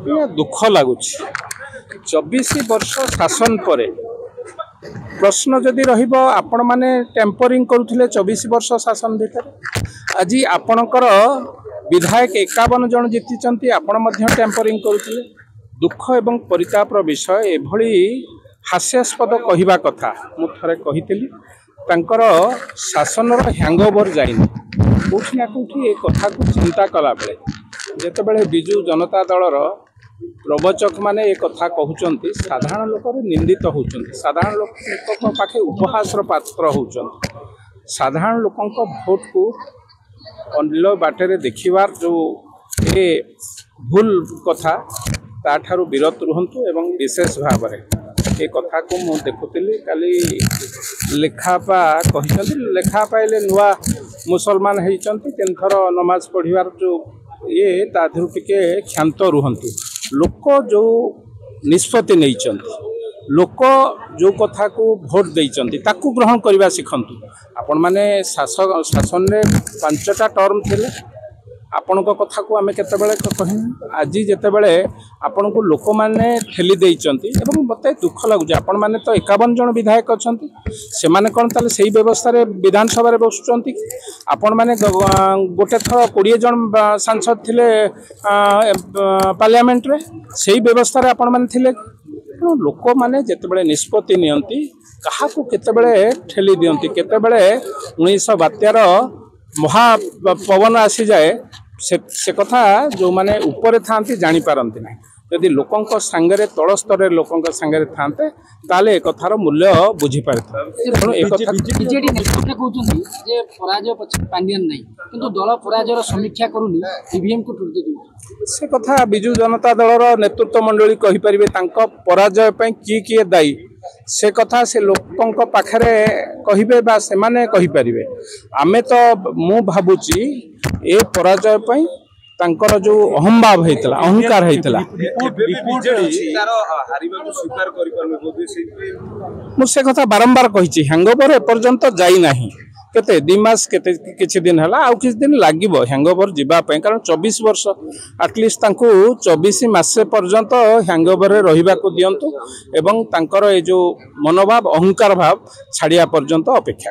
दुख लगुच 24 वर्ष शासन पर प्रश्न जदि आपण मैंने टेम्परिंग करुले 24 वर्ष शासन भीतर आज आपणकर विधायक 51 जन जीति आपण टेम्परिंग करुले दुख एवं परितापर विषय एभली हास्यास्पद कहवा कथा मुझे कही शासन हैंगओवर जाइनि कौटि ना कौटि ए कथा को चिंता कला बेले जेते बेले बिजु जनता दलर प्रवचक माने ए कथा कहउचंती साधारण लोक निंदित होउचंती साधारण लोक पाखे उपहास पात्र होउचंती साधारण लोकंक भोट को अन्य बाटे देखिबार जो ए भूल कथा ताठारु विरत रुहंतु एवं विशेष भाव में ए कथा को मु देखुली काली लेखापा कही लेखापा नुआ मुसलमान होती तीन थर नमाज पढ़िबार जो ये ताधु टिके क्षांत रुहंतु लोक जो निष्पत्ति नहीं लोक जो कथा को भोट देइचंती ताकू ग्रहण करवा शिखंतु आपण माने शासन रे 5टा टर्म थिले आपण कथा को आमे केतेबेले कहि आज जेतेबेले आपण को लोक माने ठेली देइचंती एवं मते दुख लागु आपण माने तो 51 जन विधायक अछंती से माने कोन ताले सेही व्यवस्था रे विधानसभा रे बसुचंती आपण माने गोटे थर 20 जन सांसद थिले पार्लियामेंट रे सेही व्यवस्था रे आपण माने थिले लोक माने जेतेबेले निष्पत्ति नियंती कहा को केतेबेले ठेली दियंती केतेबेले 1972 महा पवन आसी जाए से कथा जो माने ऊपर थांती जानी पारंती ना यदि लोकंक संगे तल स्तर लोकंक संगे थांते ताले एक कथार मूल्य बुझी पारता बीजेडी नेतृत्व कहउछन्ती जे पराजय पछ पांडियन नहीं किंतु दल पराजयर समीक्षा करूनी ईवीएम को टुरते दउ से कथा बिजु जनता दलर नेतृत्व मंडली कहि परिबे तांको पराजय पय किए दायी से कथा से लोकंक पाखरे कहिबे बा से माने कहि परिबे आमे तो मु भाबुची ए पराजय पय तांकर जो अहंभाव होता अहंकार होता मुझे कथा बारंबार कही हैंगओवर एपर्यंत जाइना केते 2 मास केते किछि दिन हला आउ किछि दिन लागिबो हैंगओवर जिबा पय कारण 24 वर्ष एटलिस्ट तांको 24 मास पर्यंत हैंगओवर रे रहिबा को दियंतु एवं तांकर ए जो मनोभाव अहंकार भाव छाड़िया पर्यंत अपेक्षा